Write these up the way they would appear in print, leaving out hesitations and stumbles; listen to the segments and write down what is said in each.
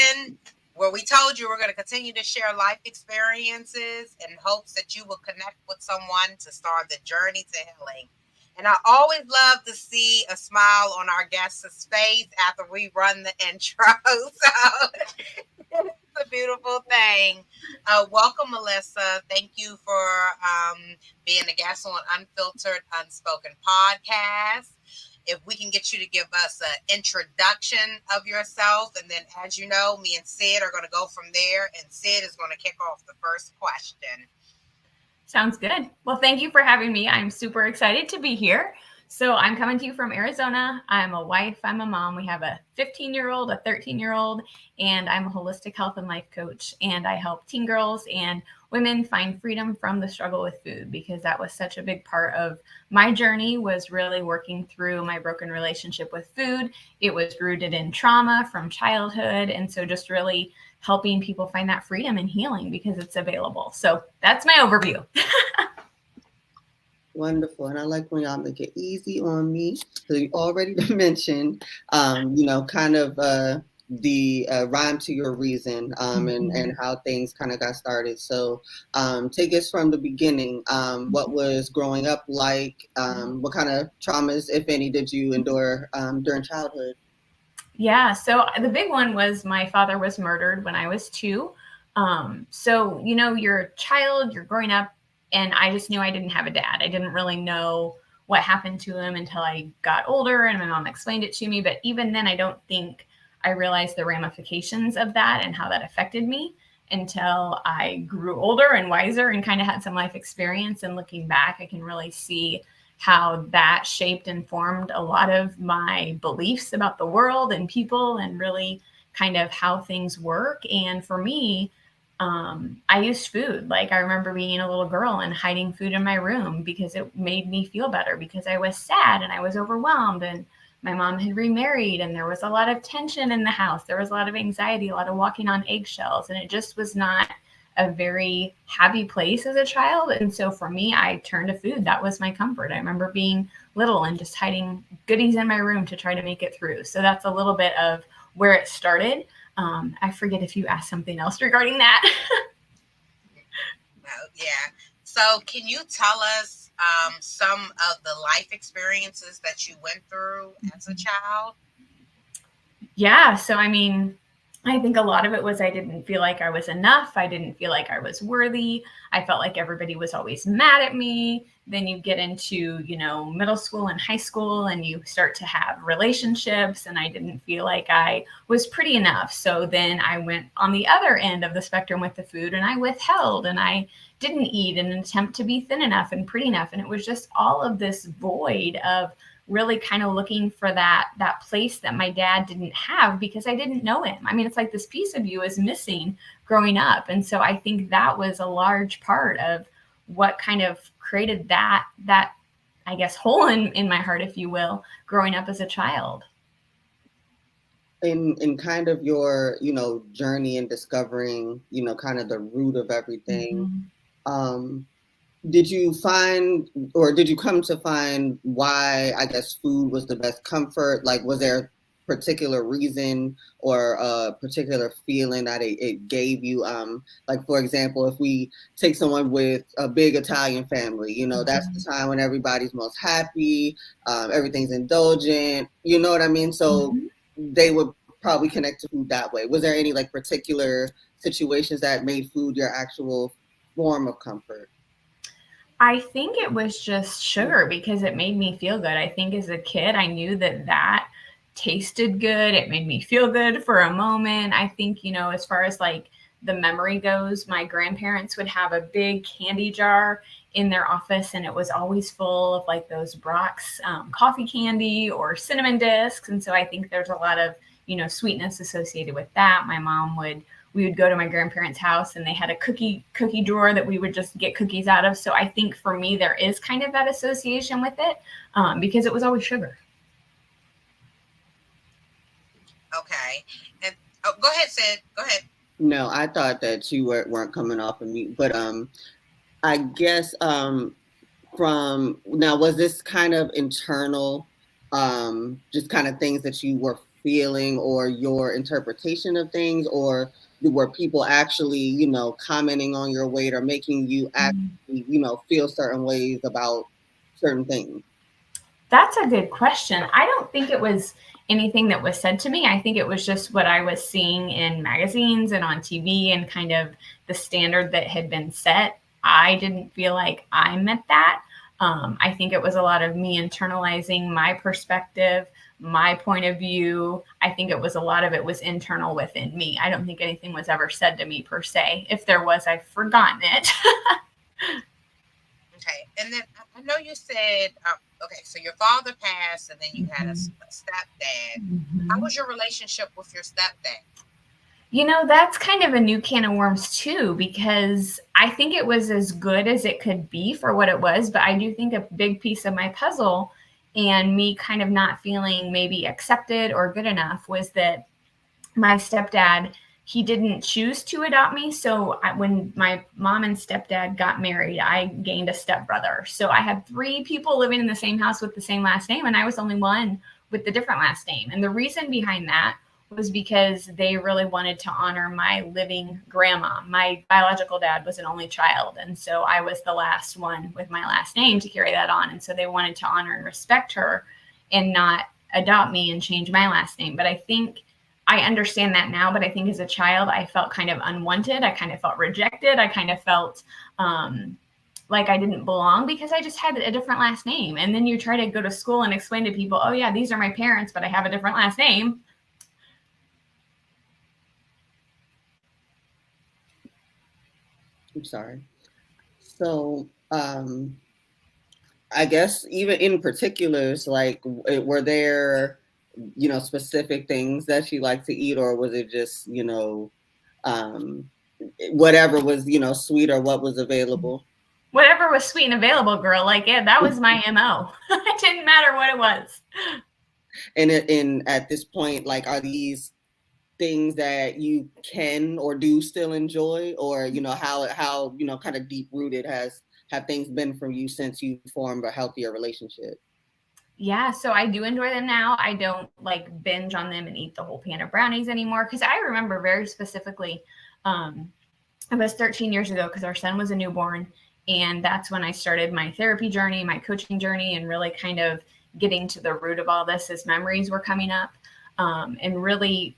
session where we told you we're going to continue to share life experiences in hopes that you will connect with someone to start the journey to healing. And I always love to see a smile on our guest's face after we run the intro. So it's a beautiful thing. Welcome, Melissa. Thank you for being a guest on Unfiltered Unspoken Podcast. If we can get you to give us an introduction of yourself, and then, as you know, me and Sid are going to go from there, and Sid is going to kick off the first question. Sounds good. Well, thank you for having me. I'm super excited to be here. So I'm coming to you from Arizona. I'm a wife. I'm a mom. We have a 15-year-old, a 13-year-old, and I'm a holistic health and life coach. And I help teen girls and women find freedom from the struggle with food, because that was such a big part of my journey, was really working through my broken relationship with food. It was rooted in trauma from childhood. And so just really helping people find that freedom and healing because it's available. So that's my overview. Wonderful. And I like when y'all make it easy on me. So you already mentioned, kind of the rhyme to your reason and how things kind of got started. So take us from the beginning. What was growing up like? What kind of traumas, if any, did you endure during childhood? Yeah, so the big one was my father was murdered when I was 2. So, you're a child, you're growing up, and I just knew I didn't have a dad. I didn't really know what happened to him until I got older and my mom explained it to me. But even then, I don't think I realized the ramifications of that and how that affected me until I grew older and wiser and kind of had some life experience. And looking back, I can really see how that shaped and formed a lot of my beliefs about the world and people and really kind of how things work. And for me, I used food. Like, I remember being a little girl and hiding food in my room because it made me feel better, because I was sad and I was overwhelmed, and my mom had remarried and there was a lot of tension in the house. There was a lot of anxiety, a lot of walking on eggshells, and it just was not a very happy place as a child. And so for me, I turned to food. That was my comfort. I remember being little and just hiding goodies in my room to try to make it through. So that's a little bit of where it started. I forget if you asked something else regarding that. Yeah. So can you tell us some of the life experiences that you went through as a child? Yeah. So, I think a lot of it was I didn't feel like I was enough. I didn't feel like I was worthy. I felt like everybody was always mad at me. Then you get into, middle school and high school, and you start to have relationships, and I didn't feel like I was pretty enough. So then I went on the other end of the spectrum with the food, and I withheld, and I didn't eat in an attempt to be thin enough and pretty enough. And it was just all of this void of really kind of looking for that place that my dad didn't have, because I didn't know him. It's like this piece of you is missing growing up. And so I think that was a large part of what kind of created that I guess hole in my heart, if you will, growing up as a child. In kind of your, journey in discovering, kind of the root of everything, did you find, or did you come to find why, I guess, food was the best comfort? Like, was there a particular reason or a particular feeling that it gave you? Like, for example, if we take someone with a big Italian family, that's the time when everybody's most happy, everything's indulgent, you know what I mean? So they would probably connect to food that way. Was there any like particular situations that made food your actual form of comfort? I think it was just sugar, because it made me feel good. I think as a kid, I knew that tasted good. It made me feel good for a moment. I think, as far as like the memory goes, my grandparents would have a big candy jar in their office, and it was always full of like those Brock's coffee candy or cinnamon discs. And so I think there's a lot of, sweetness associated with that. We would go to my grandparents' house, and they had a cookie drawer that we would just get cookies out of. So I think for me, there is kind of that association with it, because it was always sugar. Okay. And go ahead, Sid. Go ahead. No, I thought that you weren't coming off of mute, but I guess from now, was this kind of internal, just kind of things that you were feeling or your interpretation of things, or were people actually, you know, commenting on your weight or making you actually, you know, feel certain ways about certain things? That's a good question. I don't think it was anything that was said to me. I think it was just what I was seeing in magazines and on TV and kind of the standard that had been set. I didn't feel like I met that. I think it was a lot of me internalizing my perspective, my point of view. I think it was a lot of it was internal within me. I don't think anything was ever said to me per se. If there was, I've forgotten it. Okay, and then I know you said, okay, so your father passed, and then you had a stepdad. How was your relationship with your stepdad? You know, that's kind of a new can of worms too, because I think it was as good as it could be for what it was. But I do think a big piece of my puzzle and me kind of not feeling maybe accepted or good enough was that my stepdad, he didn't choose to adopt me. So when my mom and stepdad got married, I gained a stepbrother. So I had 3 people living in the same house with the same last name, and I was only one with the different last name. And the reason behind that was because they really wanted to honor my living grandma. My biological dad was an only child, and so I was the last one with my last name to carry that on. And so they wanted to honor and respect her and not adopt me and change my last name. But I think I understand that now, but I think as a child, I felt kind of unwanted. I kind of felt rejected. I kind of felt like I didn't belong because I just had a different last name. And then you try to go to school and explain to people, oh yeah, these are my parents, but I have a different last name. I'm sorry. So, I guess even in particulars, like, were there, you know, specific things that you like to eat, or was it just, you know, whatever was, you know, sweet or what was available? Whatever was sweet and available, girl. Like, yeah, that was my MO. It didn't matter what it was. And at this point, like, are these things that you can or do still enjoy, or, you know, how, you know, kind of deep rooted have things been for you since you formed a healthier relationship? Yeah, so I do enjoy them now. I don't like binge on them and eat the whole pan of brownies anymore, because I remember very specifically, it was 13 years ago because our son was a newborn. And that's when I started my therapy journey, my coaching journey, and really kind of getting to the root of all this as memories were coming up, and really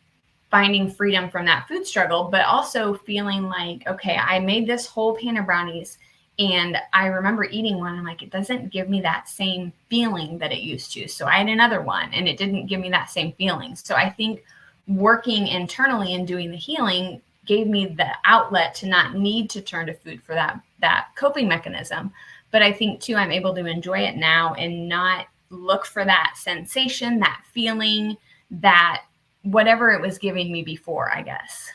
finding freedom from that food struggle, but also feeling like, okay, I made this whole pan of brownies. And I remember eating one. I'm like, it doesn't give me that same feeling that it used to. So I had another one and it didn't give me that same feeling. So I think working internally and doing the healing gave me the outlet to not need to turn to food for that coping mechanism. But I think too, I'm able to enjoy it now and not look for that sensation, that feeling, that whatever it was giving me before, I guess.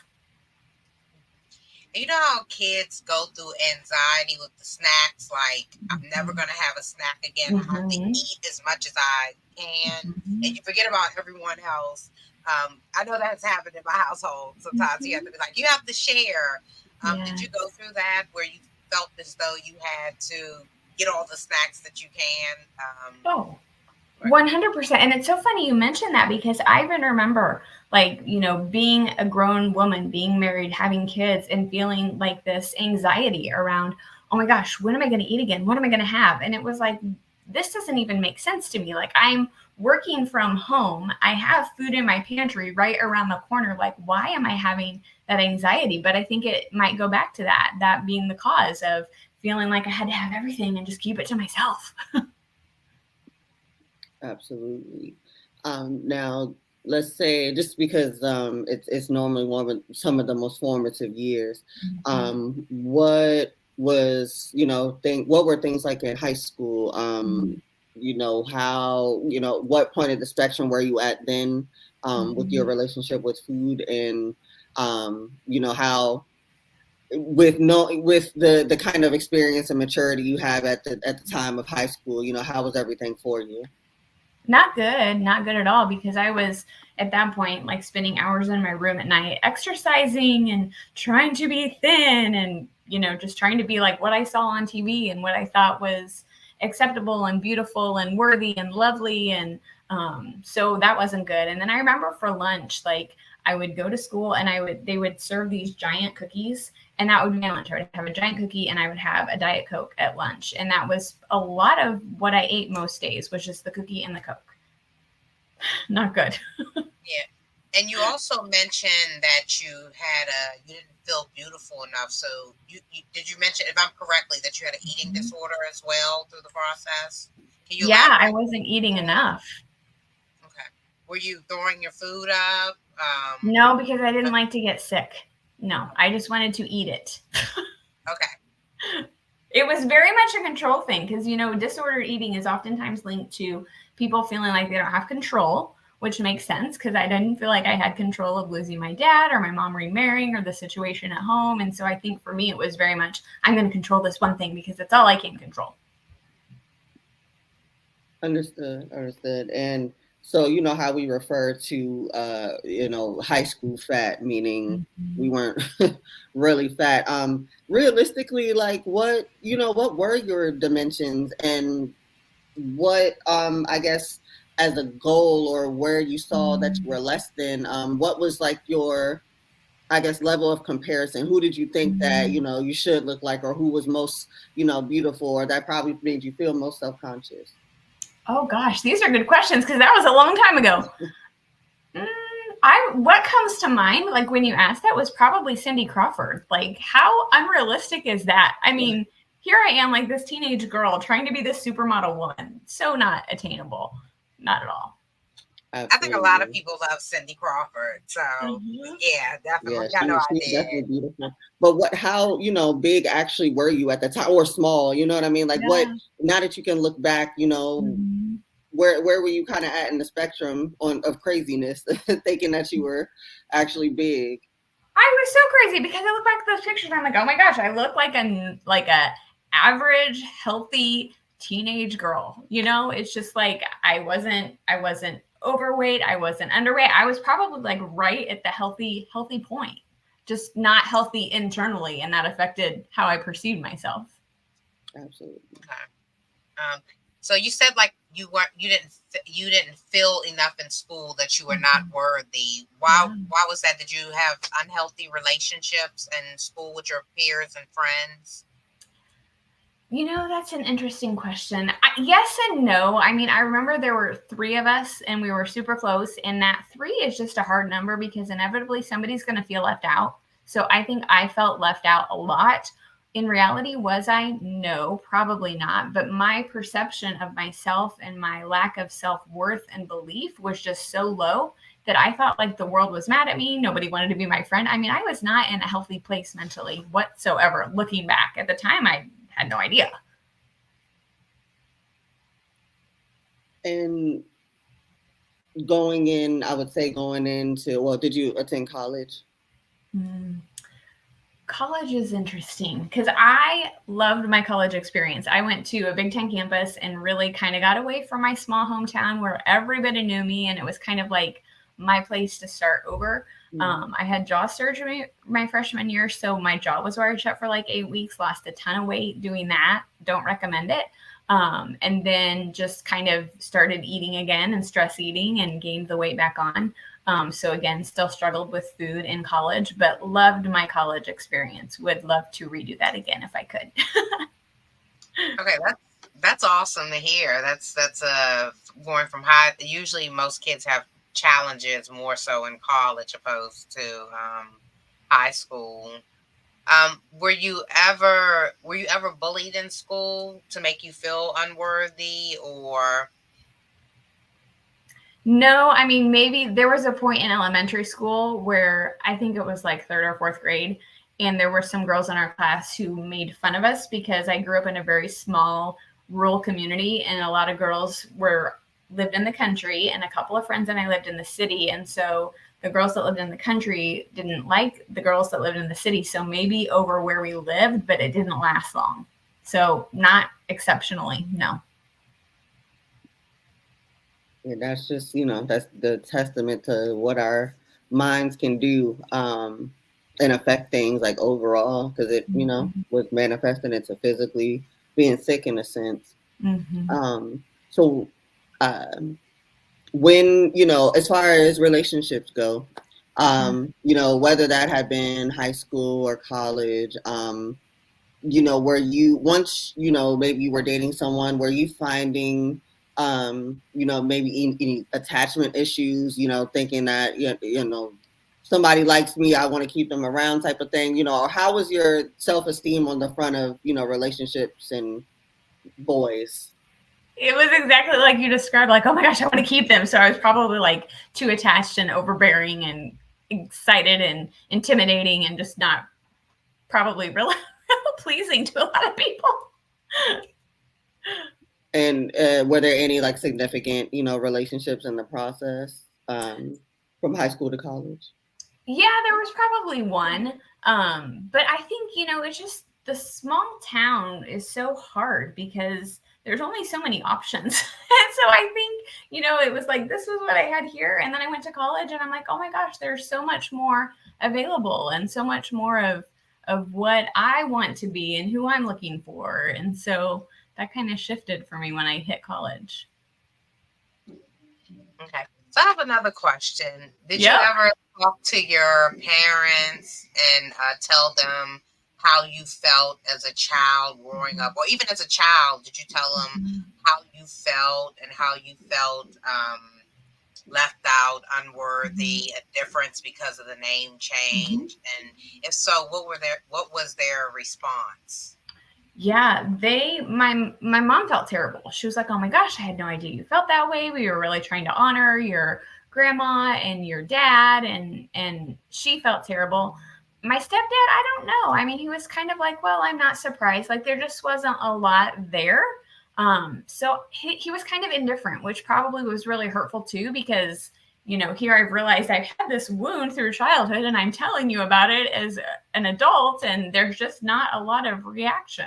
You know how kids go through anxiety with the snacks, like, I'm never going to have a snack again. I have to eat as much as I can. And you forget about everyone else. I know that's happened in my household. Sometimes you have to be like, you have to share. Did you go through that where you felt as though you had to get all the snacks that you can? 100%. And it's so funny you mentioned that, because I even remember, like, you know, being a grown woman, being married, having kids, and feeling like this anxiety around, oh my gosh, when am I going to eat again? What am I going to have? And it was like, this doesn't even make sense to me. Like, I'm working from home. I have food in my pantry right around the corner. Like, why am I having that anxiety? But I think it might go back to that being the cause of feeling like I had to have everything and just keep it to myself. Absolutely. Now, let's say, just because it's normally one of some of the most formative years, what was, you know, what were things like in high school? You know, how, you know, what point of the spectrum were you at then, with your relationship with food, and you know, how with the kind of experience and maturity you have at the time of high school, you know, how was everything for you? Not good at all, because I was at that point like spending hours in my room at night exercising and trying to be thin, and, you know, just trying to be like what I saw on TV and what I thought was acceptable and beautiful and worthy and lovely. And So that wasn't good. And then I remember for lunch, like I would go to school and they would serve these giant cookies, and that would be my lunch. I would have a giant cookie and I would have a Diet Coke at lunch. And that was a lot of what I ate most days, was just the cookie and the Coke. Not good. Yeah. And you also mentioned that you didn't feel beautiful enough. So did you mention, if I'm correctly, that you had an eating disorder as well through the process? Can you Yeah, elaborate? I wasn't eating enough. Okay. Were you throwing your food up? No, because I didn't like to get sick. No, I just wanted to eat it. Okay. It was very much a control thing because, disordered eating is oftentimes linked to people feeling like they don't have control, which makes sense because I didn't feel like I had control of losing my dad or my mom remarrying or the situation at home. And so I think for me, it was very much, I'm going to control this one thing because it's all I can control. Understood. And so, you know how we refer to, high school fat, meaning we weren't really fat. Realistically, like what were your dimensions, and what, I guess, as a goal, or where you saw that you were less than, what was like your, I guess, level of comparison? Who did you think that, you should look like, or who was most, beautiful, or that probably made you feel most self-conscious? Oh gosh, these are good questions because that was a long time ago. What comes to mind, like when you asked that, was probably Cindy Crawford. Like, how unrealistic is that? I mean, here I am, like this teenage girl trying to be this supermodel woman. So not attainable, not at all. Absolutely. I think a lot of people love Cindy Crawford. So yeah, definitely. Yeah, she's definitely beautiful. But how big actually were you at the time, or small? You know what I mean? Like what? Now that you can look back, where were you kind of at in the spectrum of craziness, thinking that you were actually big? I was so crazy because I look back at those pictures and I'm like, oh my gosh, I look like a average, healthy teenage girl. It's just like I wasn't overweight, I wasn't underweight. I was probably like right at the healthy point, just not healthy internally, and that affected how I perceived myself. Absolutely. Okay. So you said like you didn't feel enough in school, that you were not worthy. Why was that? Did you have unhealthy relationships in school with your peers and friends? That's an interesting question. Yes and no. I mean, I remember there were 3 of us and we were super close, and that 3 is just a hard number because inevitably somebody's going to feel left out. So I think I felt left out a lot. In reality, was I? No, probably not. But my perception of myself and my lack of self-worth and belief was just so low that I thought like the world was mad at me. Nobody wanted to be my friend. I mean, I was not in a healthy place mentally whatsoever. Looking back at the time, I had no idea. And going into, well, did you attend college? College is interesting because I loved my college experience. I went to a Big Ten campus and really kind of got away from my small hometown where everybody knew me, and it was kind of like my place to start over. I had jaw surgery my freshman year, so my jaw was wired shut for like 8 weeks, lost a ton of weight doing that. Don't recommend it. And then just kind of started eating again and stress eating and gained the weight back on. So again, still struggled with food in college, but loved my college experience. Would love to redo that again if I could. Okay, that's awesome to hear. That's going from high. Usually, most kids have challenges more so in college opposed to high school. Were you ever bullied in school to make you feel unworthy, or? No, I mean, maybe there was a point in elementary school where I think it was like 3rd or 4th grade, and there were some girls in our class who made fun of us because I grew up in a very small rural community, and a lot of girls lived in the country, and a couple of friends and I lived in the city. And so the girls that lived in the country didn't like the girls that lived in the city. So maybe over where we lived, but it didn't last long. So not exceptionally, no. Yeah, that's just, that's the testament to what our minds can do, and affect things like overall, because it, was manifesting into physically being sick in a sense. So when, as far as relationships go, whether that had been high school or college, were you once, maybe you were dating someone, were you finding, maybe any attachment issues, thinking that, somebody likes me, I want to keep them around type of thing, or how was your self-esteem on the front of, relationships and boys? It was exactly like you described, like, oh my gosh, I want to keep them. So I was probably like too attached and overbearing and excited and intimidating and just not probably really pleasing to a lot of people. And were there any like significant, relationships in the process, from high school to college? Yeah, there was probably one. But I think, it's just the small town is so hard because there's only so many options. And so I think, it was like, this was what I had here. And then I went to college and I'm like, oh my gosh, there's so much more available and so much more of what I want to be and who I'm looking for. And so that kind of shifted for me when I hit college. Okay. So I have another question. Did you ever talk to your parents and tell them how you felt as a child growing up, or even as a child? Did you tell them how you felt and how you felt left out, unworthy, a difference because of the name change? And if so, what was their response? Yeah, my mom felt terrible. She was like, "Oh my gosh, I had no idea you felt that way. We were really trying to honor your grandma and your dad," and she felt terrible. My stepdad, I don't know. I mean, he was kind of like, "Well, I'm not surprised. Like there just wasn't a lot there." So he was kind of indifferent, which probably was really hurtful too, because here I've realized I've had this wound through childhood and I'm telling you about it as an adult and there's just not a lot of reaction.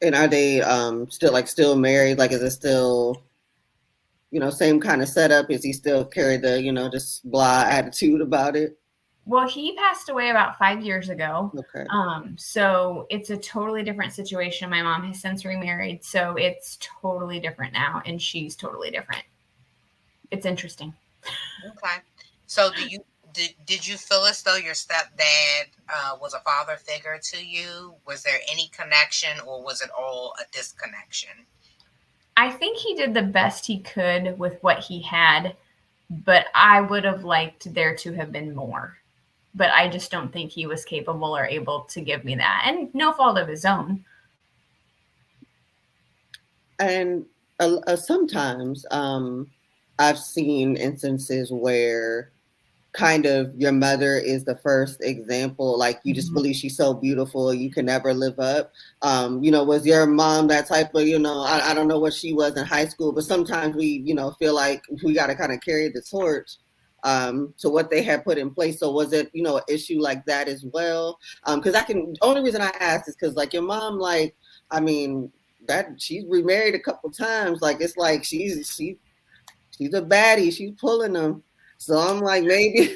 And are they still married? Like, is it still, same kind of setup? Is he still carry the, just blah attitude about it? Well, he passed away about 5 years ago. Okay. So it's a totally different situation. My mom has since remarried, so it's totally different now, and she's totally different. It's interesting. Okay. So did you feel as though your stepdad was a father figure to you? Was there any connection, or was it all a disconnection? I think he did the best he could with what he had, but I would have liked there to have been more. But I just don't think he was capable or able to give me that, and no fault of his own. And sometimes I've seen instances where kind of your mother is the first example, like you just believe she's so beautiful, you can never live up. Was your mom that type of, I don't know what she was in high school, but sometimes we, feel like we got to kind of carry the torch to what they had put in place. So was it, an issue like that as well? Because only reason I asked is because like your mom, like, I mean, that she's remarried a couple times. Like, it's like she's a baddie. She's pulling them. So I'm like, maybe,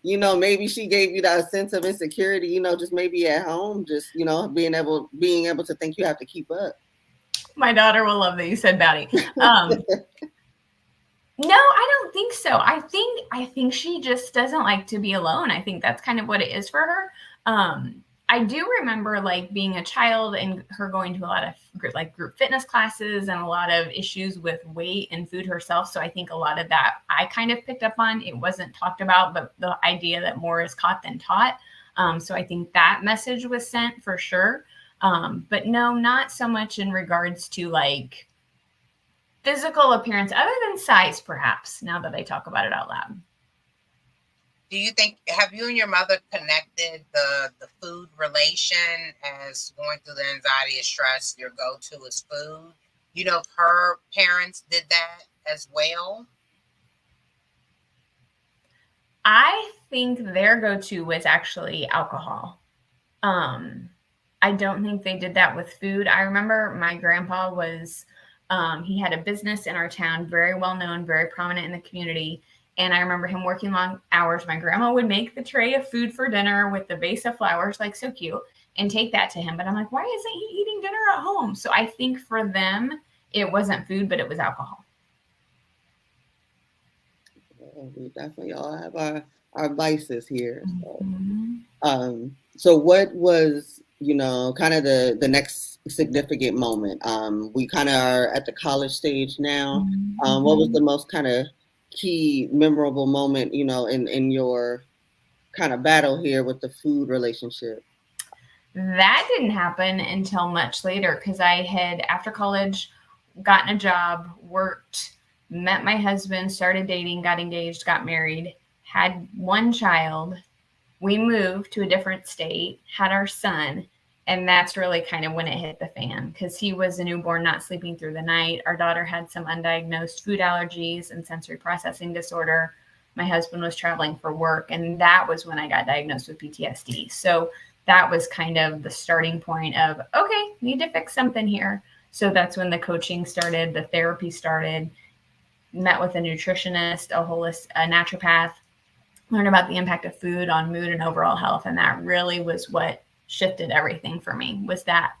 maybe she gave you that sense of insecurity, just maybe at home, just, being able to think you have to keep up. My daughter will love that you said baddie. No, I don't think so. I think she just doesn't like to be alone. I think that's kind of what it is for her. I do remember like being a child and her going to a lot of like group fitness classes and a lot of issues with weight and food herself. So I think a lot of that I kind of picked up on. It wasn't talked about, but the idea that more is caught than taught. So I think that message was sent for sure. But no, not so much in regards to like physical appearance, other than size, perhaps, now that I talk about it out loud. Do you think, have you and your mother connected the food relation as going through the anxiety and stress, your go-to is food? If her parents did that as well? I think their go-to was actually alcohol. I don't think they did that with food. I remember my grandpa was, he had a business in our town, very well known, very prominent in the community. And I remember him working long hours. My grandma would make the tray of food for dinner with the vase of flowers, like so cute, and take that to him. But I'm like, why isn't he eating dinner at home? So I think for them, it wasn't food, but it was alcohol. Well, we definitely all have our vices here. Mm-hmm. So what was, kind of the next significant moment? We kind of are at the college stage now. Mm-hmm. What was the most kind of key memorable moment, in your kind of battle here with the food relationship? That didn't happen until much later because I had, after college, gotten a job, worked, met my husband, started dating, got engaged, got married, had one child. We moved to a different state, had our son, and that's really kind of when it hit the fan because he was a newborn, not sleeping through the night. Our daughter had some undiagnosed food allergies and sensory processing disorder. My husband was traveling for work, and that was when I got diagnosed with PTSD. So that was kind of the starting point of, okay, need to fix something here. So that's when the coaching started, the therapy started, met with a nutritionist, a naturopath, learned about the impact of food on mood and overall health. And that really was what shifted everything for me, was that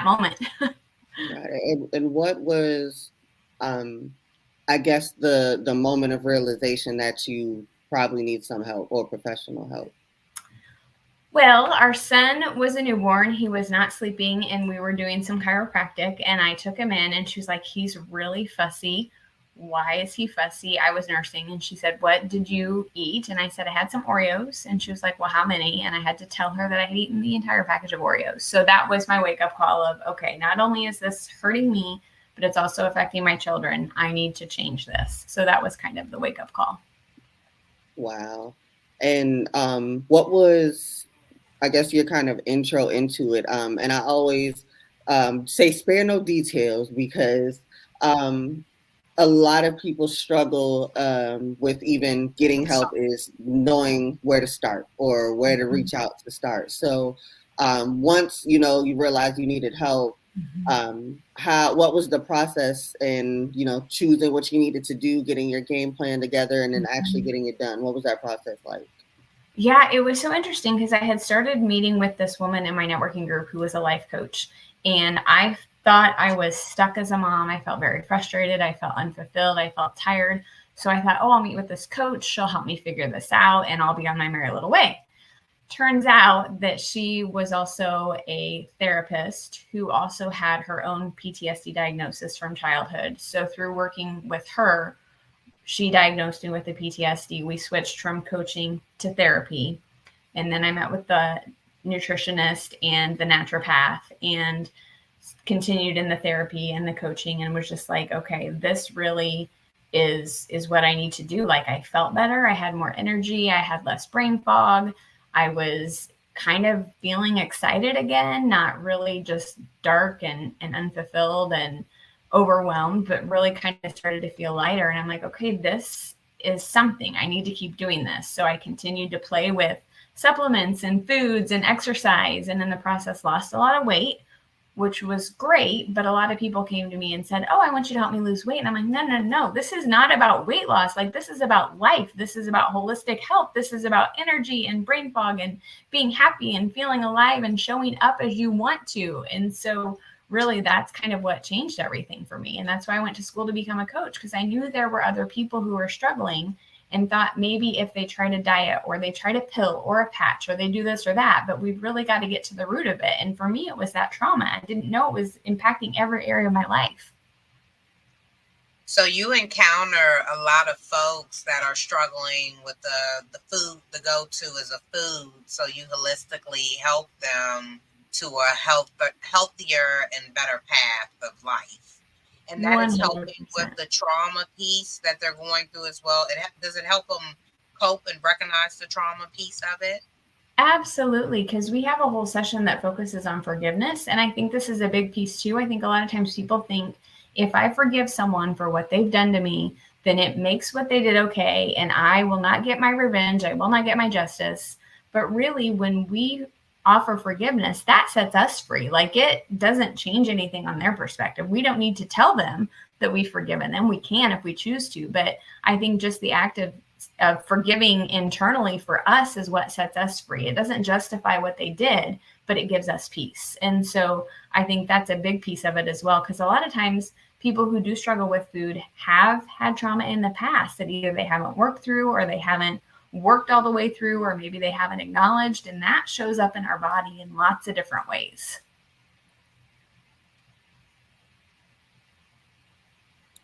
moment. Right. And what was, I guess, the moment of realization that you probably need some help or professional help? Well, our son was a newborn. He was not sleeping, and we were doing some chiropractic. And I took him in, and she was like, he's really fussy. Why is he fussy? I was nursing, and she said, what did you eat? And I said, I had some Oreos. And she was like, well, how many? And I had to tell her that I had eaten the entire package of Oreos. So that was my wake up call of, okay, not only is this hurting me, but it's also affecting my children. I need to change this. So that was kind of the wake up call. Wow. And what was, I guess, your kind of intro into it? And I always say spare no details because a lot of people struggle with even getting help is knowing where to start or where to reach out to start. So once, you realize you needed help, what was the process in, choosing what you needed to do, getting your game plan together, and then actually getting it done? What was that process like? Yeah, it was so interesting because I had started meeting with this woman in my networking group who was a life coach. And I thought I was stuck as a mom. I felt very frustrated. I felt unfulfilled. I felt tired. So I thought, oh, I'll meet with this coach. She'll help me figure this out and I'll be on my merry little way. Turns out that she was also a therapist who also had her own PTSD diagnosis from childhood. So through working with her, she diagnosed me with the PTSD. We switched from coaching to therapy. And then I met with the nutritionist and the naturopath and continued in the therapy and the coaching and was just like, okay, this really is what I need to do. Like I felt better. I had more energy. I had less brain fog. I was kind of feeling excited again, not really just dark and unfulfilled and overwhelmed, but really kind of started to feel lighter. And I'm like, okay, this is something. I need to keep doing this. So I continued to play with supplements and foods and exercise. And in the process, lost a lot of weight, which was great. But a lot of people came to me and said, oh, I want you to help me lose weight. And I'm like, no, this is not about weight loss. Like this is about life. This is about holistic health. This is about energy and brain fog and being happy and feeling alive and showing up as you want to. And so really, that's kind of what changed everything for me. And that's why I went to school to become a coach, because I knew there were other people who were struggling and thought maybe if they tried a diet or they tried a pill or a patch or they do this or that, but we've really got to get to the root of it. And for me, it was that trauma. I didn't know it was impacting every area of my life. So you encounter a lot of folks that are struggling with the food, the go-to is a food. So you holistically help them to a healthier and better path of life. And that 100%. Is helping with the trauma piece that they're going through as well. Does it help them cope and recognize the trauma piece of it? Absolutely, because we have a whole session that focuses on forgiveness. And I think this is a big piece too. I think a lot of times people think if I forgive someone for what they've done to me, then it makes what they did okay. And I will not get my revenge. I will not get my justice. But really, when we offer forgiveness, that sets us free. Like it doesn't change anything on their perspective. We don't need to tell them that we've forgiven them. We can if we choose to. But I think just the act of forgiving internally for us is what sets us free. It doesn't justify what they did, but it gives us peace. And so I think that's a big piece of it as well, because a lot of times people who do struggle with food have had trauma in the past that either they haven't worked through or they haven't worked all the way through, or maybe they haven't acknowledged, and that shows up in our body in lots of different ways.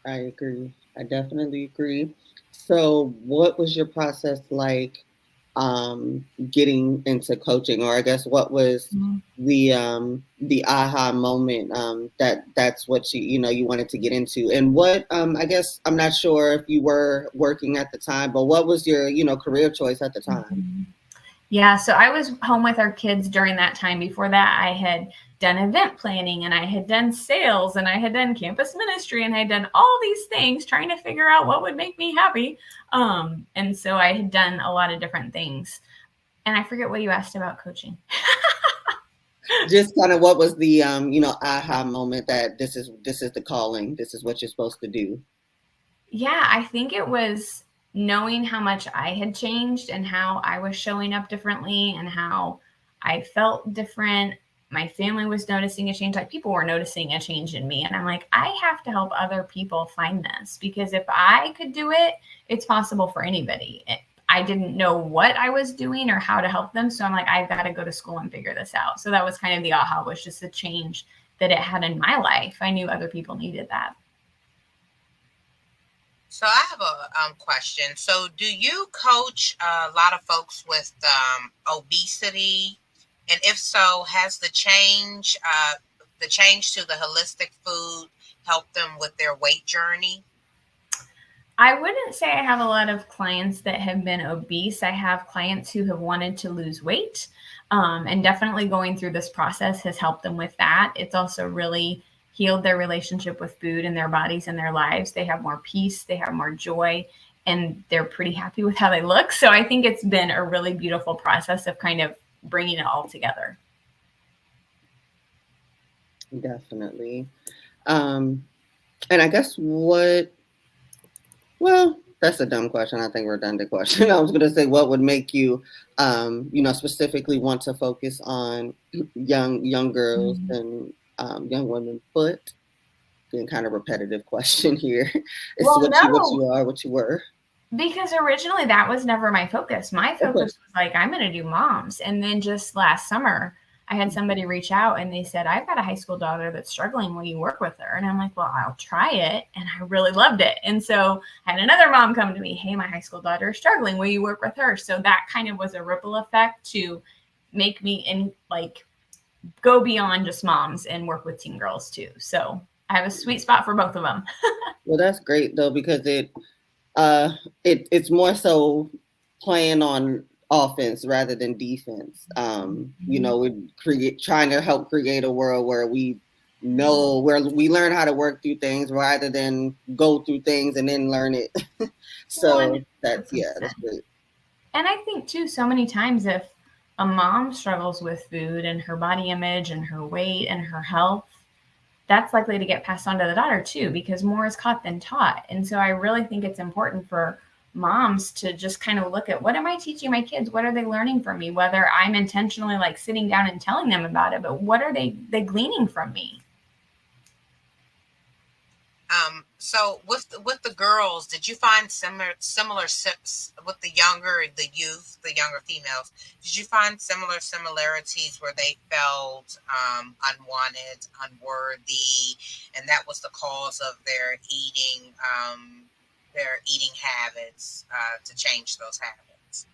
I agree. I definitely agree. So what was your process like getting into coaching, or I guess what was the aha moment that's what you wanted to get into? And what I guess I'm not sure if you were working at the time, but what was your career choice at the time? Yeah, so I was home with our kids during that time. Before that, I had done event planning, and I had done sales, and I had done campus ministry, and I had done all these things trying to figure out what would make me happy. And so I had done a lot of different things. And I forget what you asked about coaching. Just kind of what was the aha moment that this is the calling, this is what you're supposed to do? Yeah, I think it was knowing how much I had changed and how I was showing up differently and how I felt different. My family was noticing a change, like people were noticing a change in me. And I'm like, I have to help other people find this, because if I could do it, it's possible for anybody. I didn't know what I was doing or how to help them. So I'm like, I've got to go to school and figure this out. So that was kind of the aha, was just the change that it had in my life. I knew other people needed that. So I have a question. So do you coach a lot of folks with obesity? And if so, has the change to the holistic food helped them with their weight journey? I wouldn't say I have a lot of clients that have been obese. I have clients who have wanted to lose weight, and definitely going through this process has helped them with that. It's also really healed their relationship with food and their bodies and their lives. They have more peace, they have more joy, and they're pretty happy with how they look. So I think it's been a really beautiful process of kind of bringing it all together. Definitely. And I guess that's a dumb question. I think redundant question. I was going to say, what would make you, specifically want to focus on young girls and young women, but being kind of repetitive question here. It's Well, what no. you are, what you were. Because originally that was never my focus. My focus was like, I'm going to do moms. And then just last summer, I had somebody reach out and they said, I've got a high school daughter that's struggling. Will you work with her? And I'm like, well, I'll try it. And I really loved it. And so I had another mom come to me, hey, my high school daughter is struggling. Will you work with her? So that kind of was a ripple effect to make me go beyond just moms and work with teen girls too. So I have a sweet spot for both of them. Well, that's great though, because it's know playing on offense rather than defense. We're trying to help create a world where we know, where we learn how to work through things rather than go through things and then learn it. So that's great. And I think too, so many times if a mom struggles with food and her body image and her weight and her health, that's likely to get passed on to the daughter too, because more is caught than taught. And so I really think it's important for moms to just kind of look at, what am I teaching my kids? What are they learning from me? Whether I'm intentionally like sitting down and telling them about it, but what are they gleaning from me? So with the girls, did you find similar with the younger females? Did you find similar similarities where they felt unwanted, unworthy, and that was the cause of their eating habits, to change those habits?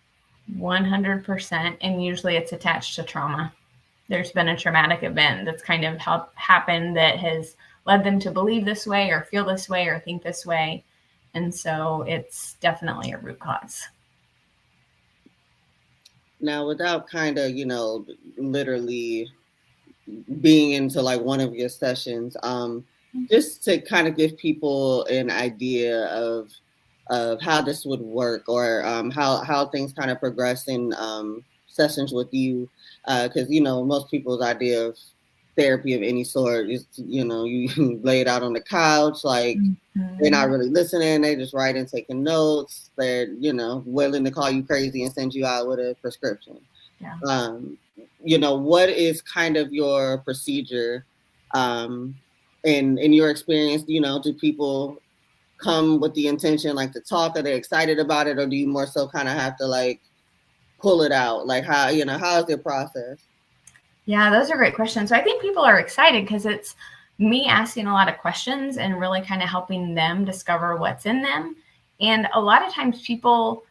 100%. And usually it's attached to trauma. There's been a traumatic event that's kind of happened that has led them to believe this way or feel this way or think this way. And so it's definitely a root cause. Now, without kind of, literally being into like one of your sessions, just to kind of give people an idea of how this would work, or how things kind of progress in sessions with you, because most people's idea of therapy of any sort. Just, you know, you lay it out on the couch, like they're not really listening. They just writing, taking notes. They're, you know, willing to call you crazy and send you out with a prescription. Yeah. You know, what is kind of your procedure in your experience? You know, do people come with the intention like to talk? Are they excited about it, or do you more so kind of have to like pull it out? Like, how, you know, how is their process? Yeah, those are great questions. So I think people are excited because it's me asking a lot of questions and really kind of helping them discover what's in them. And a lot of times people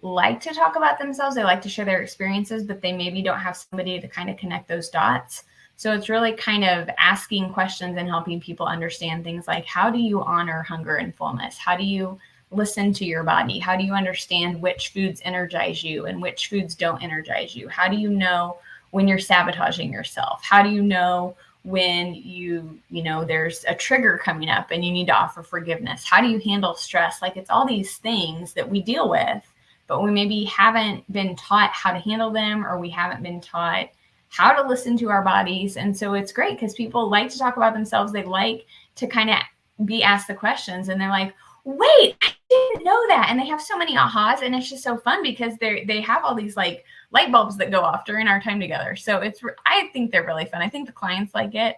like to talk about themselves, they like to share their experiences, but they maybe don't have somebody to kind of connect those dots. So it's really kind of asking questions and helping people understand things like, how do you honor hunger and fullness? How do you listen to your body? How do you understand which foods energize you and which foods don't energize you? How do you know when you're sabotaging yourself? How do you know when you know, there's a trigger coming up and you need to offer forgiveness? How do you handle stress? Like, it's all these things that we deal with, but we maybe haven't been taught how to handle them, or we haven't been taught how to listen to our bodies. And so it's great because people like to talk about themselves. They like to kind of be asked the questions, and they're like, wait, I didn't know that. And they have so many ahas, and it's just so fun because they have all these like light bulbs that go off during our time together. So I think they're really fun. I think the clients like it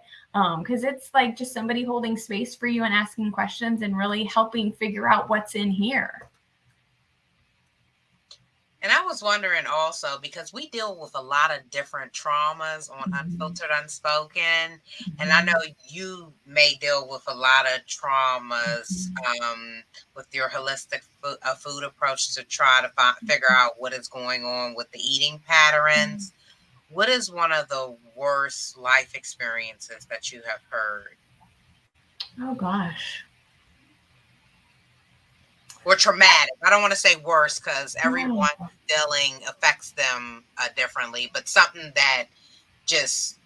because it's like just somebody holding space for you and asking questions and really helping figure out what's in here. And I was wondering also, because we deal with a lot of different traumas on Unfiltered Unspoken, and I know you may deal with a lot of traumas with your holistic food approach to try to figure out what is going on with the eating patterns. What is one of the worst life experiences that you have heard? Oh, gosh. Or traumatic. I don't want to say worse because everyone's feeling affects them differently, but something that just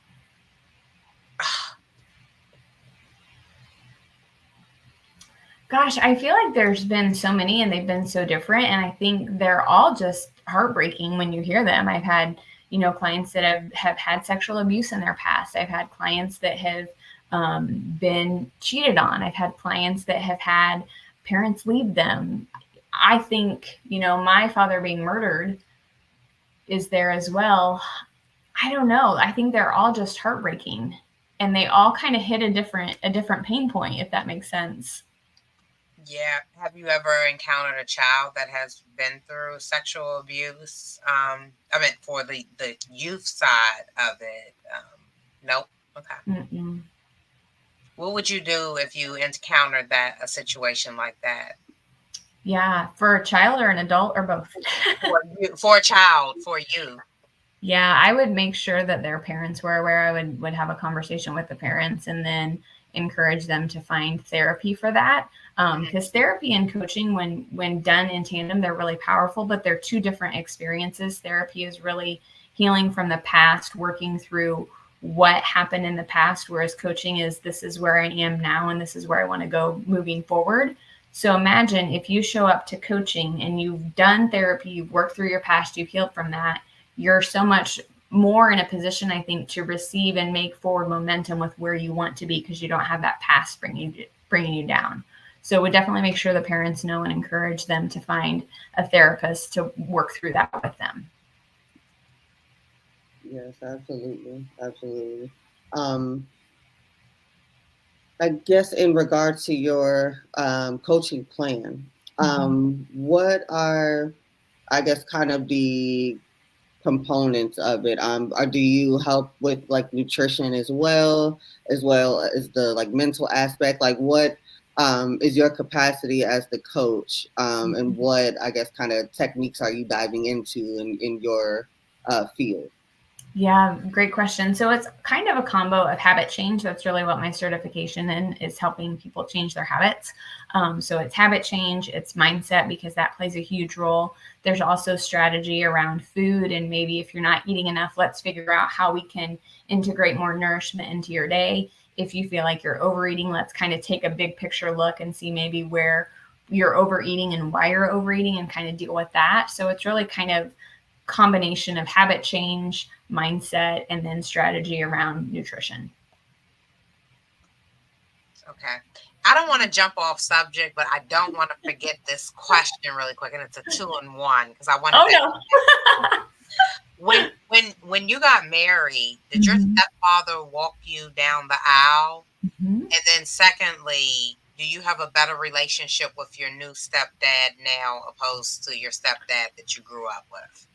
Gosh, I feel like there's been so many and they've been so different, and I think they're all just heartbreaking when you hear them. I've had, you know, clients that have had sexual abuse in their past. I've had clients that have been cheated on. I've had clients that have had parents leave them. I think, you know, my father being murdered is there as well. I don't know. I think they're all just heartbreaking, and they all kind of hit a different pain point, if that makes sense. Yeah. Have you ever encountered a child that has been through sexual abuse? I mean, for the youth side of it. Nope. Okay. Mm-mm. What would you do if you encountered a situation like that? Yeah, for a child or an adult or both? For a child, for you. Yeah, I would make sure that their parents were aware. I would have a conversation with the parents and then encourage them to find therapy for that. Because therapy and coaching, when done in tandem, they're really powerful, but they're two different experiences. Therapy is really healing from the past, working through what happened in the past, whereas coaching is, this is where I am now and this is where I want to go moving forward. So imagine if you show up to coaching and you've done therapy, you've worked through your past, you've healed from that, you're so much more in a position, I think, to receive and make forward momentum with where you want to be, because you don't have that past bringing you down. So we definitely make sure the parents know and encourage them to find a therapist to work through that with them. Yes, absolutely. Absolutely. I guess in regard to your coaching plan, what are, I guess, kind of the components of it? Or do you help with like nutrition as well as the like mental aspect? Like, what is your capacity as the coach, and what, I guess, kind of techniques are you diving into in your field? Yeah, great question. So it's kind of a combo of habit change. That's really what my certification in is, helping people change their habits. So it's habit change, it's mindset, because that plays a huge role. There's also strategy around food, and maybe if you're not eating enough, let's figure out how we can integrate more nourishment into your day. If you feel like you're overeating, let's kind of take a big picture look and see maybe where you're overeating and why you're overeating and kind of deal with that. So it's really kind of combination of habit change, mindset, and then strategy around nutrition. Okay. I don't want to jump off subject, but I don't want to forget this question really quick, and it's a 2-in-1 because I wanted to. Oh When you got married, did your no. stepfather walk you down the aisle? Mm-hmm. And then secondly, do you have a better relationship with your new stepdad now opposed to your stepdad that you grew up with?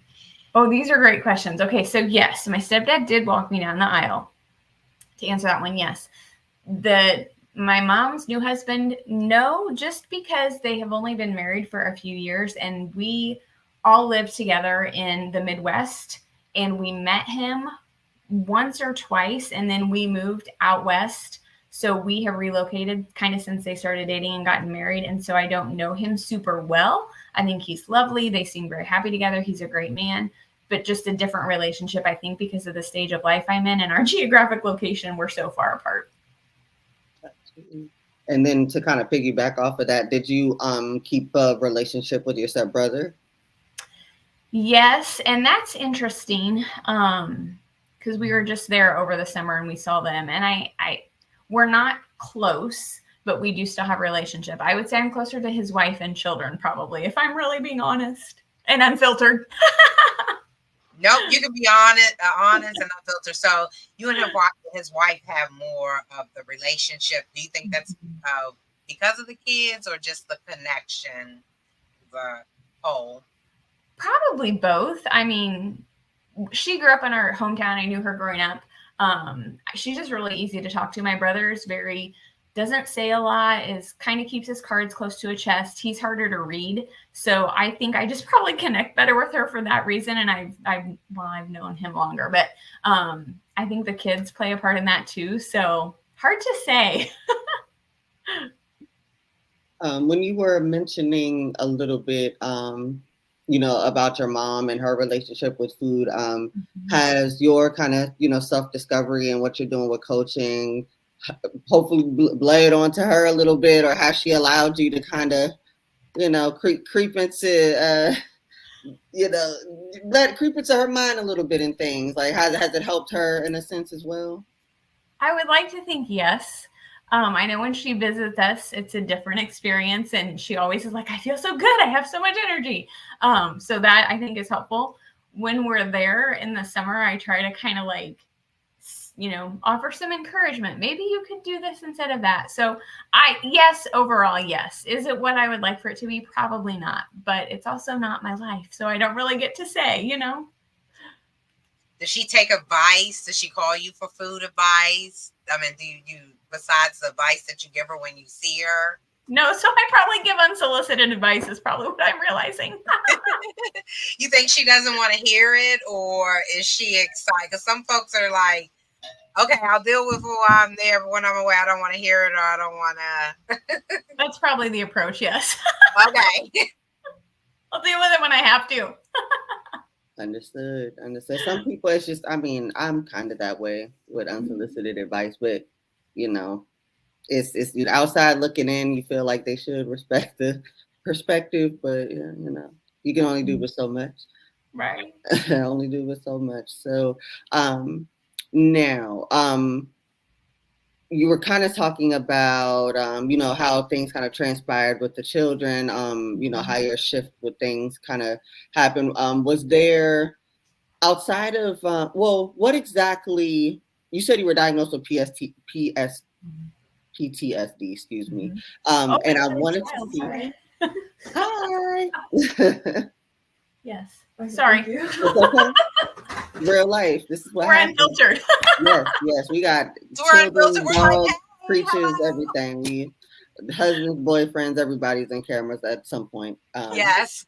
Oh, these are great questions. Okay, so yes, my stepdad did walk me down the aisle. To answer that one, yes. My mom's new husband, no, just because they have only been married for a few years, and we all lived together in the Midwest, and we met him once or twice, and then we moved out west. So we have relocated kind of since they started dating and gotten married. And so I don't know him super well. I think he's lovely. They seem very happy together. He's a great man, but just a different relationship, I think, because of the stage of life I'm in and our geographic location, we're so far apart. And then to kind of piggyback off of that, did you keep a relationship with your stepbrother? Yes, and that's interesting. Because we were just there over the summer and we saw them, and we're not close, but we do still have a relationship. I would say I'm closer to his wife and children, probably, if I'm really being honest and unfiltered. Nope, you can be honest and unfiltered. So you and his wife have more of the relationship. Do you think that's because of the kids or just the connection, the whole? Probably both. I mean, she grew up in our hometown. I knew her growing up. She's just really easy to talk to. My brother's doesn't say a lot, is kind of keeps his cards close to a chest. He's harder to read. So I think I just probably connect better with her for that reason. And I've known him longer, but I think the kids play a part in that too. So hard to say. When you were mentioning a little bit, about your mom and her relationship with food, has your kind of, self-discovery and what you're doing with coaching hopefully bled onto her a little bit, or has she allowed you to kind of, creep into, creep into her mind a little bit in things? Like, has it helped her in a sense as well? I would like to think yes. I know when she visits us, it's a different experience, and she always is like, I feel so good. I have so much energy. So that I think is helpful. When we're there in the summer, I try to kind of offer some encouragement. Maybe you could do this instead of that. So yes, overall, yes. Is it what I would like for it to be? Probably not, but it's also not my life. So I don't really get to say, Does she take advice? Does she call you for food advice? I mean, do you besides the advice that you give her when you see her? No, so I probably give unsolicited advice is probably what I'm realizing. You think she doesn't want to hear it, or is she excited? Because some folks are like, okay, I'll deal with it while I'm there, but when I'm away, I don't want to hear it, or I don't want to. That's probably the approach, yes. Okay. I'll deal with it when I have to. Understood. Some people, it's just, I'm kind of that way with unsolicited advice, but, it's outside looking in, you feel like they should respect the perspective, but, you can only do with so much. Right. Only do with so much. So, now, you were kind of talking about, how things kind of transpired with the children, how your shift with things kind of happened. Was there, outside of, what exactly, you said you were diagnosed with PTSD, excuse me. And I wanted to see. Hi. Yes. Sorry. It's okay. Real life. This is what we're happens. Unfiltered. Yes. We got children, dogs, creatures, everything. We husbands, boyfriends, everybody's in cameras at some point. Yes.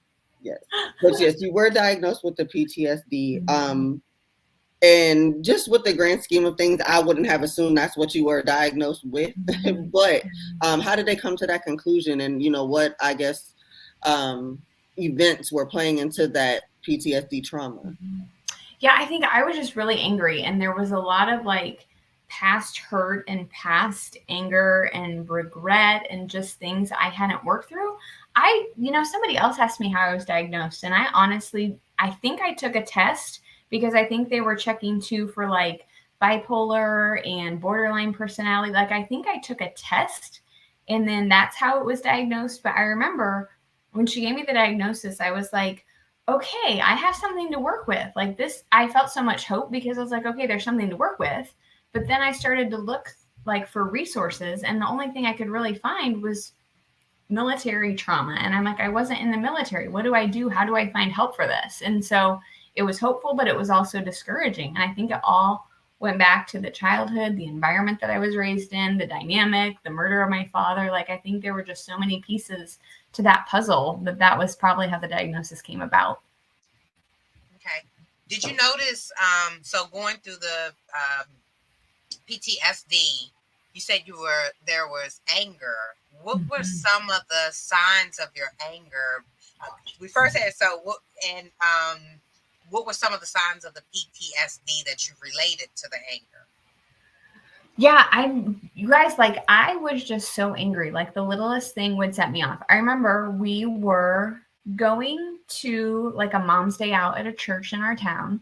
But yes, you were diagnosed with the PTSD. And just with the grand scheme of things, I wouldn't have assumed that's what you were diagnosed with. But how did they come to that conclusion? And what, I guess, events were playing into that PTSD trauma? Yeah, I think I was just really angry, and there was a lot of past hurt and past anger and regret and just things I hadn't worked through. Somebody else asked me how I was diagnosed, and I think I took a test because I think they were checking too for bipolar and borderline personality. Like, I think I took a test and then that's how it was diagnosed. But I remember when she gave me the diagnosis, I was like, okay, I have something to work with. Like this, I felt so much hope because I was like, okay, there's something to work with. But then I started to look like for resources, and the only thing I could really find was military trauma. And I'm like, I wasn't in the military. What do I do? How do I find help for this? And so it was hopeful, but it was also discouraging. And I think it all went back to the childhood, the environment that I was raised in, the dynamic, the murder of my father. Like, I think there were just so many pieces to that puzzle that was probably how the diagnosis came about. Okay. Did you notice, so going through the PTSD, you said there was anger. What were some of the signs of your anger? We first had, what were some of the signs of the PTSD that you related to the anger? Yeah, you guys, like, I was just so angry. Like, the littlest thing would set me off. I remember we were going to like a mom's day out at a church in our town,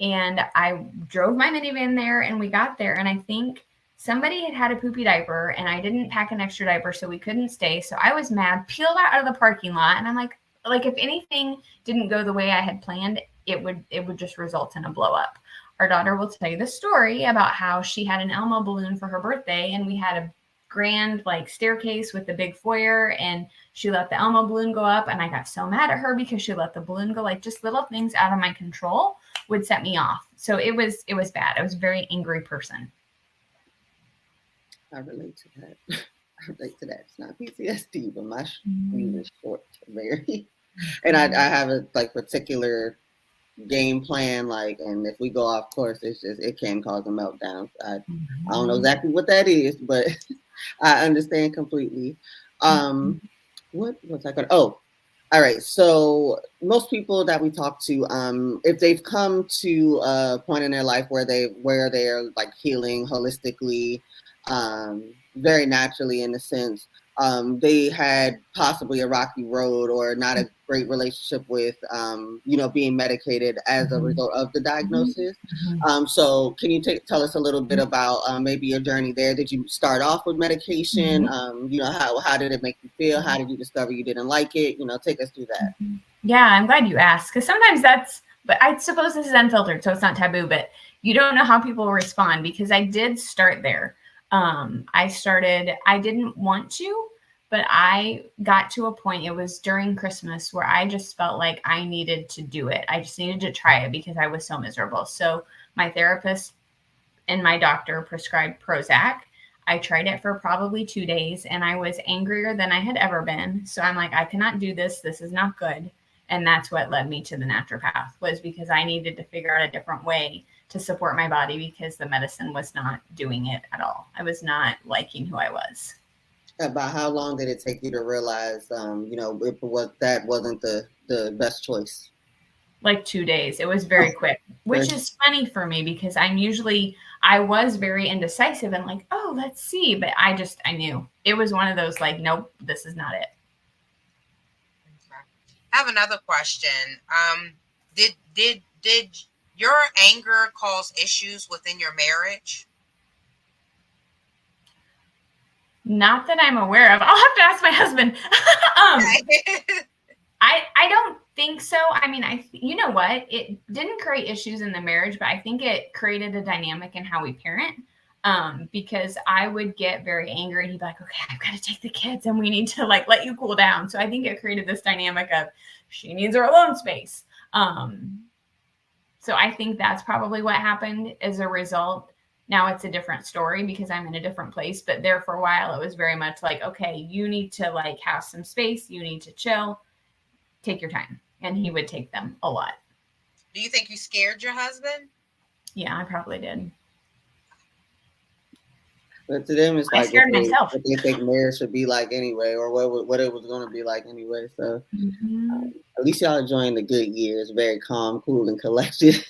and I drove my minivan there, and we got there, and I think somebody had a poopy diaper, and I didn't pack an extra diaper, so we couldn't stay. So I was mad, peeled out of the parking lot, and I'm like if anything didn't go the way I had planned, it would just result in a blow up. Our daughter will tell you the story about how she had an Elmo balloon for her birthday, and we had a grand like staircase with the big foyer, and she let the Elmo balloon go up, and I got so mad at her because she let the balloon go. Like, just little things out of my control would set me off. So it was bad. I was a very angry person. I relate to that. I relate to that. It's not PTSD, but my fuse is short, very. And I have a like particular game plan, like, and if we go off course, it can cause a meltdown. I don't know exactly what that is, but I understand completely. What was I gonna? Oh, all right. So most people that we talk to, if they've come to a point in their life where they're like healing holistically, very naturally in a sense, they had possibly a rocky road or not a great relationship with, being medicated as a result of the diagnosis. So can you tell us a little bit about maybe your journey there? Did you start off with medication? How did it make you feel? How did you discover you didn't like it? Take us through that. Yeah, I'm glad you asked, because sometimes but I suppose this is unfiltered, so it's not taboo, but you don't know how people respond, because I did start there. I didn't want to, but I got to a point, it was during Christmas, where I just felt like I needed to do it. I just needed to try it because I was so miserable. So my therapist and my doctor prescribed Prozac. I tried it for probably 2 days, and I was angrier than I had ever been. So I'm like, I cannot do this. This is not good. And that's what led me to the naturopath, was because I needed to figure out a different way to support my body, because the medicine was not doing it at all. I was not liking who I was. About how long did it take you to realize, that wasn't the best choice? Like 2 days. It was very quick, which is funny for me, because I was very indecisive and like, oh, let's see. But I knew it was one of those like, nope, this is not it. I have another question. Did your anger cause issues within your marriage? Not that I'm aware of. I'll have to ask my husband. I don't think so. I mean, you know what? It didn't create issues in the marriage, but I think it created a dynamic in how we parent. Because I would get very angry, and he'd be like, okay, I've got to take the kids and we need to like let you cool down. So I think it created this dynamic of she needs her alone space. So I think that's probably what happened as a result. Now it's a different story because I'm in a different place, but there for a while, it was very much like, okay, you need to like have some space. You need to chill, take your time. And he would take them a lot. Do you think you scared your husband? Yeah, I probably did. But to them, it's like myself. What they think marriage should be like anyway, or what it was going to be like anyway. So at least y'all enjoying the good years. Very calm, cool, and collected.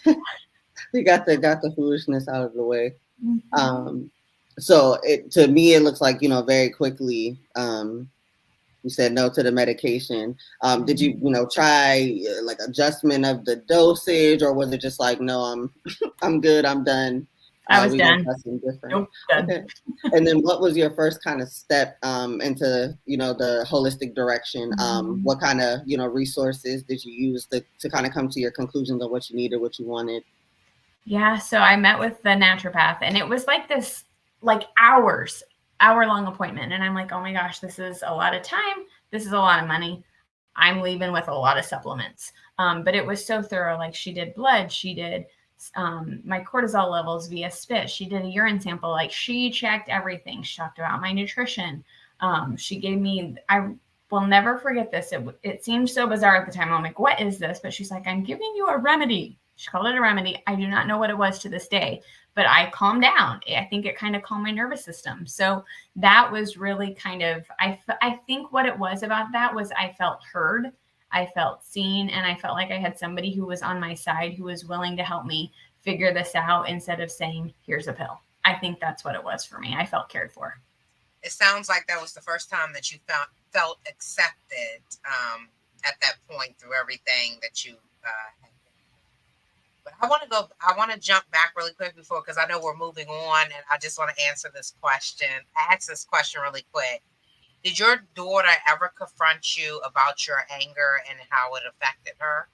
We got the foolishness out of the way. So to me, it looks like, very quickly, you said no to the medication. Did you, try like adjustment of the dosage, or was it just like, no, I'm good, I'm done? I was We done. gonna try something different. Nope, done. Okay. And then what was your first kind of step into, the holistic direction? What kind of, resources did you use to kind of come to your conclusions of what you needed, what you wanted? Yeah, so I met with the naturopath, and it was like this, like hour-long appointment. And I'm like, oh my gosh, this is a lot of time. This is a lot of money. I'm leaving with a lot of supplements. But it was so thorough. Like, she did blood, she did my cortisol levels via spit, she did a urine sample. Like, she checked everything. She talked about my nutrition. She gave me, I will never forget this. It seemed so bizarre at the time. I'm like, what is this? But she's like, I'm giving you a remedy. She called it a remedy. I do not know what it was to this day, but I calmed down. I think it kind of calmed my nervous system. So that was really kind of, I think what it was about that was I felt heard, I felt seen, and I felt like I had somebody who was on my side, who was willing to help me figure this out instead of saying, here's a pill. I think that's what it was for me. I felt cared for. It sounds like that was the first time that you felt accepted at that point through everything that you had. But I want to jump back really quick because I know we're moving on, and I just want to answer this question. Ask this question really quick. Did your daughter ever confront you about your anger and how it affected her?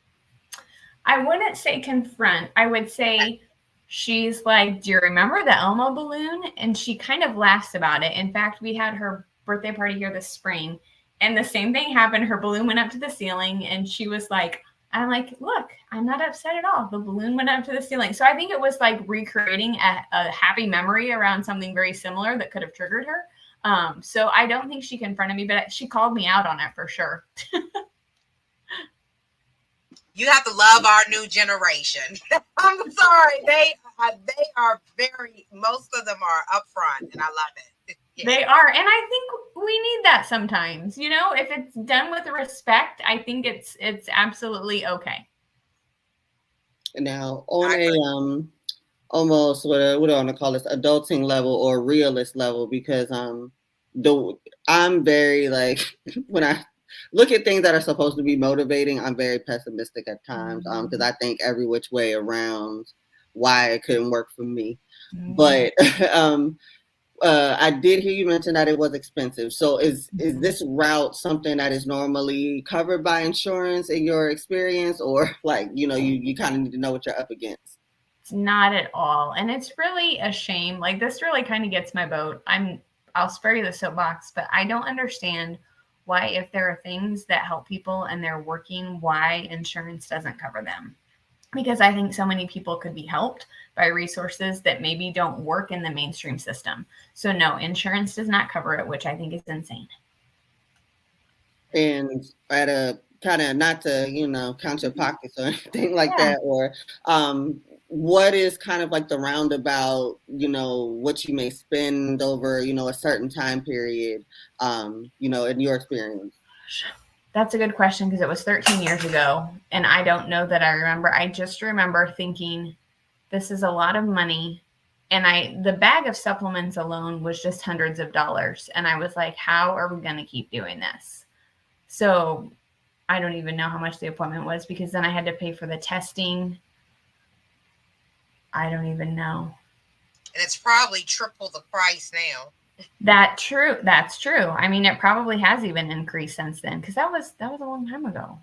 I wouldn't say confront. I would say she's like, do you remember the Elmo balloon? And she kind of laughs about it. In fact, we had her birthday party here this spring, and the same thing happened. Her balloon went up to the ceiling, and she was like, I'm like, look, I'm not upset at all. The balloon went up to the ceiling. So I think it was like recreating a happy memory around something very similar that could have triggered her. So I don't think she confronted me, but she called me out on it for sure. You have to love our new generation. I'm sorry. They are most of them are upfront, and I love it. Yeah. They are. And I think we need that sometimes, if it's done with respect, I think it's absolutely okay. Now, on a almost what do I want to call this, adulting level or realist level, because I'm very like when I look at things that are supposed to be motivating, I'm very pessimistic at times because I think every which way around why it couldn't work for me. But I did hear you mention that it was expensive. So is this route something that is normally covered by insurance in your experience, or like, you kind of need to know what you're up against? It's not at all. And it's really a shame. Like, this really kind of gets my boat. I'll spare you the soapbox, but I don't understand why, if there are things that help people and they're working, why insurance doesn't cover them. Because I think so many people could be helped by resources that maybe don't work in the mainstream system. So no, insurance does not cover it, which I think is insane. And at a kind of, not to, count your pockets or anything like that, or what is kind of like the roundabout, what you may spend over, a certain time period, in your experience? That's a good question, because it was 13 years ago, and I don't know that I remember. I just remember thinking, this is a lot of money. And the bag of supplements alone was just hundreds of dollars. And I was like, how are we going to keep doing this? So I don't even know how much the appointment was, because then I had to pay for the testing. I don't even know. And it's probably triple the price now. That's true. I mean, it probably has even increased since then, because that was a long time ago.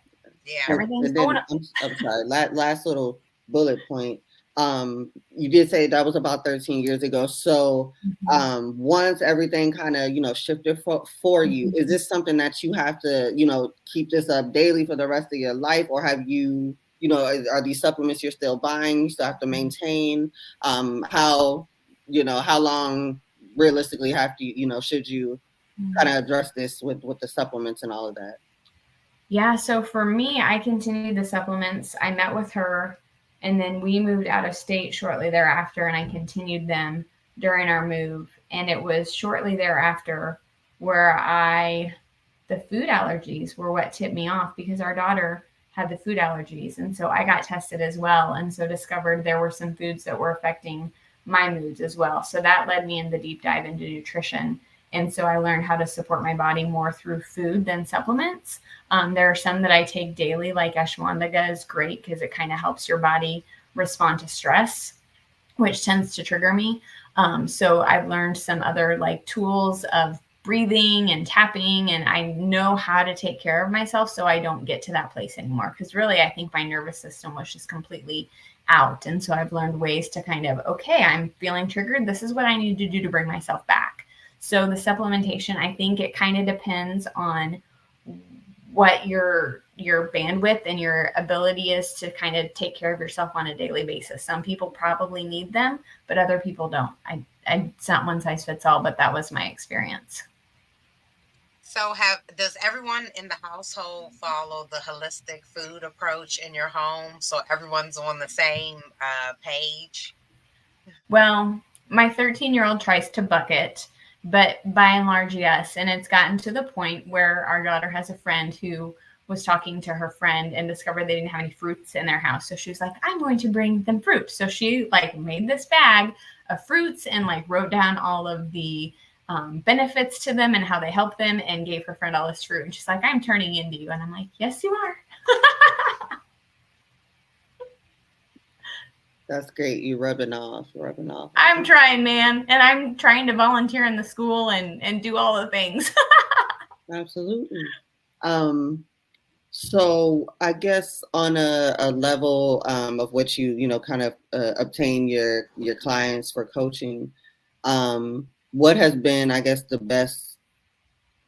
Yeah. Everything's going up. I'm sorry. Last little bullet point. You did say that was about 13 years ago. So once everything kind of, shifted for you, is this something that you have to, keep this up daily for the rest of your life? Or have you, are these supplements you're still buying, you still have to maintain? How long realistically have to, should you kind of address this with the supplements and all of that? Yeah. So for me, I continued the supplements. I met with her, and then we moved out of state shortly thereafter, and I continued them during our move. And it was shortly thereafter where the food allergies were what tipped me off, because our daughter had the food allergies. And so I got tested as well. And so discovered there were some foods that were affecting my moods as well. So that led me in the deep dive into nutrition. And so I learned how to support my body more through food than supplements. There are some that I take daily, like ashwagandha is great because it kind of helps your body respond to stress. which tends to trigger me. So I've learned some other like tools of breathing and tapping, and I know how to take care of myself so I don't get to that place anymore. Because really, I think my nervous system was just completely out. And so I've learned ways to kind of, okay, I'm feeling triggered. This is what I need to do to bring myself back. So the supplementation, I think it kind of depends on what your bandwidth and your ability is to kind of take care of yourself on a daily basis. Some people probably need them, but other people don't. It's not one size fits all, but that was my experience. So does everyone in the household follow the holistic food approach in your home? So everyone's on the same page? Well, my 13-year-old tries to bucket, but by and large, yes. And it's gotten to the point where our daughter has a friend who was talking to her friend and discovered they didn't have any fruits in their house. So she was like, I'm going to bring them fruit. So she like made this bag of fruits and like wrote down all of the benefits to them and how they help them, and gave her friend all this fruit. And she's like, I'm turning into you. And I'm like, yes, you are. That's great. You rubbing off. I'm trying, man. And I'm trying to volunteer in the school and do all the things. Absolutely. So I guess on a level of which you kind of obtain your clients for coaching, what has been, I guess, the best,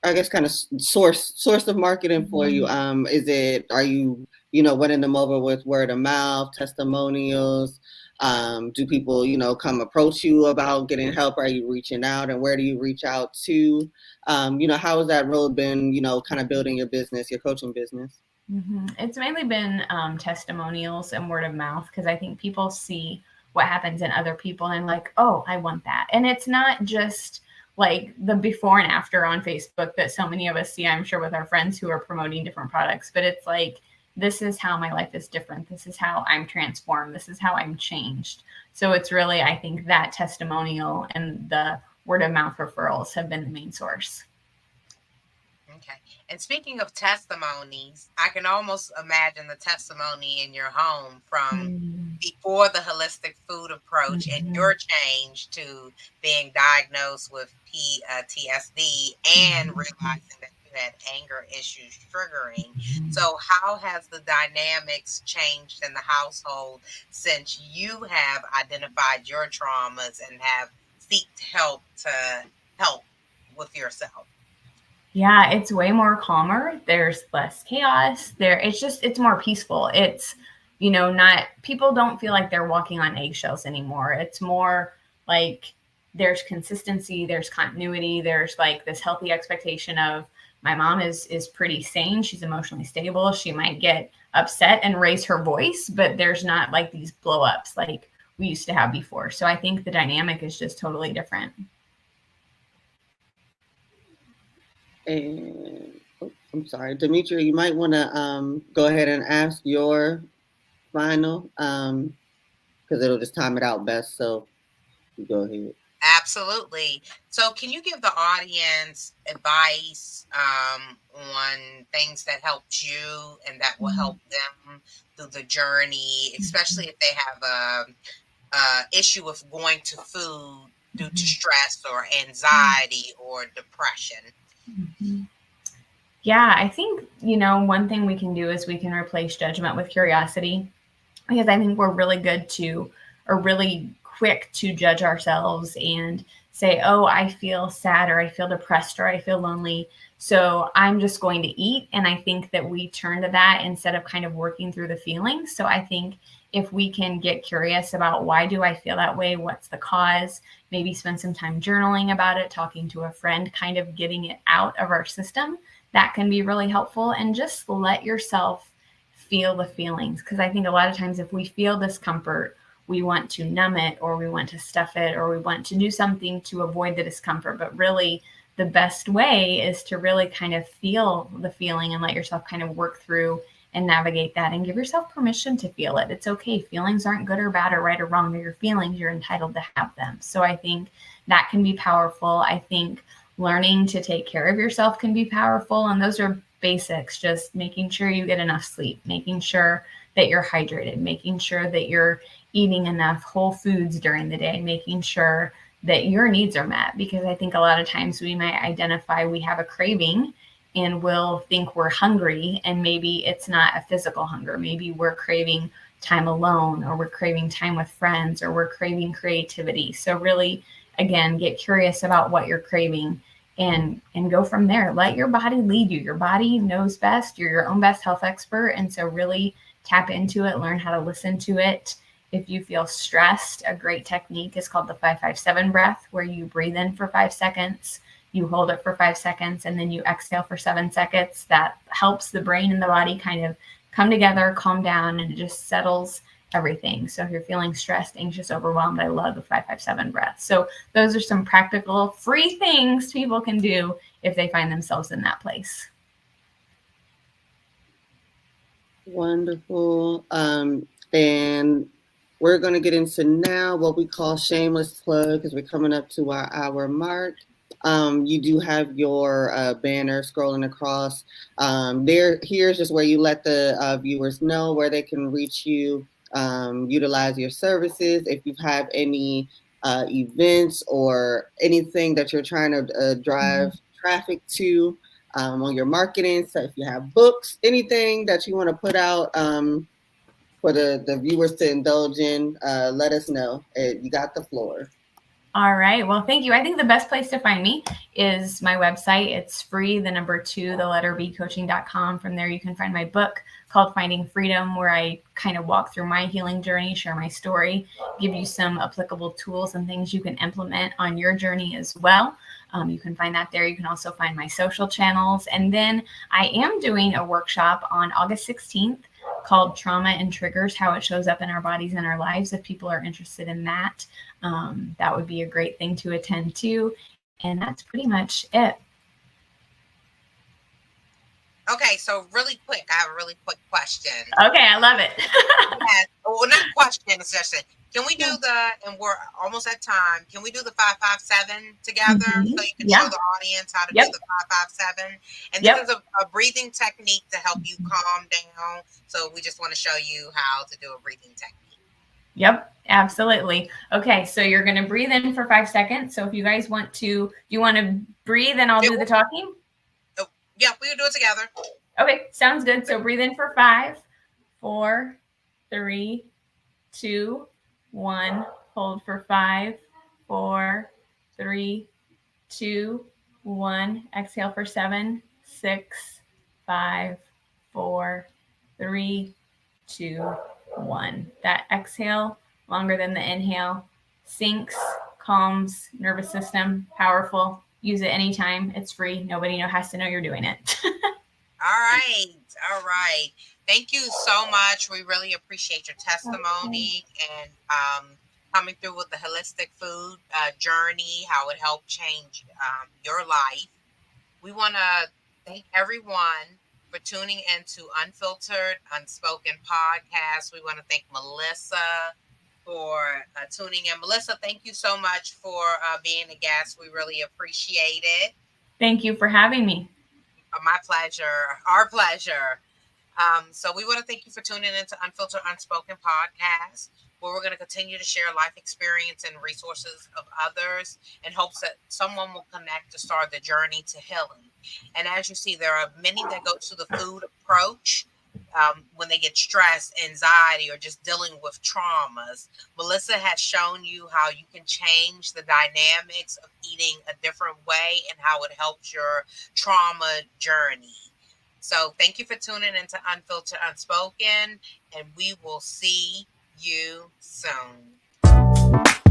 I guess, kind of source of marketing for you? Are you winning them over with word of mouth, testimonials? Do people, come approach you about getting help? Are you reaching out, and where do you reach out to? How has that road been, kind of building your business, your coaching business? It's mainly been testimonials and word of mouth, because I think people see what happens in other people and like, oh, I want that. And it's not just like the before and after on Facebook that so many of us see, I'm sure, with our friends who are promoting different products, but it's like, this is how my life is different. This is how I'm transformed. This is how I'm changed. So it's really, I think, that testimonial and the word of mouth referrals have been the main source. Okay. And speaking of testimonies, I can almost imagine the testimony in your home from before the holistic food approach and your change to being diagnosed with PTSD and realizing that you had anger issues triggering. So how has the dynamics changed in the household since you have identified your traumas and have sought help to help with yourself? Yeah, it's way more calmer. There's less chaos. It's more peaceful. It's, not, people don't feel like they're walking on eggshells anymore. It's more like there's consistency, there's continuity, there's like this healthy expectation of, my mom is pretty sane. She's emotionally stable. She might get upset and raise her voice, but there's not like these blow ups like we used to have before. So I think the dynamic is just totally different. And I'm sorry, Demetria, you might want to go ahead and ask your final, because it'll just time it out best. So you go ahead. Absolutely. So can you give the audience advice on things that helped you and that will help them through the journey, especially if they have a issue of going to food due to stress or anxiety or depression? Yeah, I think, one thing we can do is we can replace judgment with curiosity, because I think we're really really quick to judge ourselves and say, oh, I feel sad, or I feel depressed, or I feel lonely, so I'm just going to eat. And I think that we turn to that instead of kind of working through the feelings. So I think if we can get curious about, why do I feel that way? What's the cause? Maybe spend some time journaling about it, talking to a friend, kind of getting it out of our system. That can be really helpful. And just let yourself feel the feelings. Because I think a lot of times if we feel discomfort, we want to numb it, or we want to stuff it, or we want to do something to avoid the discomfort. But really, the best way is to really kind of feel the feeling and let yourself kind of work through and navigate that, and give yourself permission to feel it. It's okay. Feelings aren't good or bad or right or wrong. They're your feelings. You're entitled to have them. So I think that can be powerful. I think learning to take care of yourself can be powerful. And those are basics, just making sure you get enough sleep, making sure that you're hydrated, making sure that you're eating enough whole foods during the day, making sure that your needs are met. Because I think a lot of times we might identify we have a craving and we'll think we're hungry, and maybe it's not a physical hunger. Maybe we're craving time alone, or we're craving time with friends, or we're craving creativity. So really, again, get curious about what you're craving and go from there. Let your body lead you. Your body knows best. You're your own best health expert. And so really tap into it, learn how to listen to it. If you feel stressed, a great technique is called the 5-5-7 breath, where you breathe in for 5 seconds, you hold it for 5 seconds, and then you exhale for 7 seconds. That helps the brain and the body kind of come together, calm down, and it just settles everything. So if you're feeling stressed, anxious, overwhelmed, I love the 5-5-7 breath. So those are some practical, free things people can do if they find themselves in that place. Wonderful. And we're going to get into now what we call shameless plug, because we're coming up to our hour mark. You do have your banner scrolling across. Here's just where you let the viewers know where they can reach you, utilize your services. If you have any events or anything that you're trying to drive traffic to on your marketing. So if you have books, anything that you want to put out for the viewers to indulge in, let us know. You got the floor. All right. Well, thank you. I think the best place to find me is my website. It's free, the number 2, the letter B, coaching.com. From there, you can find my book called Finding Freedom, where I kind of walk through my healing journey, share my story, give you some applicable tools and things you can implement on your journey as well. You can find that there. You can also find my social channels. And then I am doing a workshop on August 16th called Trauma and Triggers, How It Shows Up in Our Bodies and Our Lives. If people are interested in that, that would be a great thing to attend to. And that's pretty much it. Okay, so really quick, I have a really quick question. Okay, I love it. Yeah, well, not question, it's just can we do and we're almost at time, can we do the 5-5-7 together so you can show the audience how to do the 5-5-7? And this is a breathing technique to help you calm down. So we just want to show you how to do a breathing technique. Yep, absolutely. Okay, so you're going to breathe in for 5 seconds. So if you guys want to, do you want to breathe and I'll do the talking? Yeah, we can do it together. Okay, sounds good. So breathe in for 5, 4, 3, 2, 1. Hold for 5, 4, 3, 2, 1. Exhale for 7, 6, 5, 4, 3, 2, 1. That exhale, longer than the inhale, syncs, calms nervous system, powerful. Use it anytime. It's free. Nobody has to know you're doing it. All right. Thank you so much. We really appreciate your testimony and coming through with the holistic food journey, how it helped change your life. We want to thank everyone for tuning into Unfiltered, Unspoken Podcast. We want to thank Melissa for tuning in. Melissa, thank you so much for being a guest. We really appreciate it. Thank you for having me. My pleasure. Our pleasure. So we want to thank you for tuning into Unfiltered Unspoken Podcast, where we're going to continue to share life experience and resources of others in hopes that someone will connect to start the journey to healing. And as you see, there are many that go to the food approach when they get stressed, anxiety, or just dealing with traumas. Melissa has shown you how you can change the dynamics of eating a different way and how it helps your trauma journey. So thank you for tuning into Unfiltered Unspoken, and we will see you soon.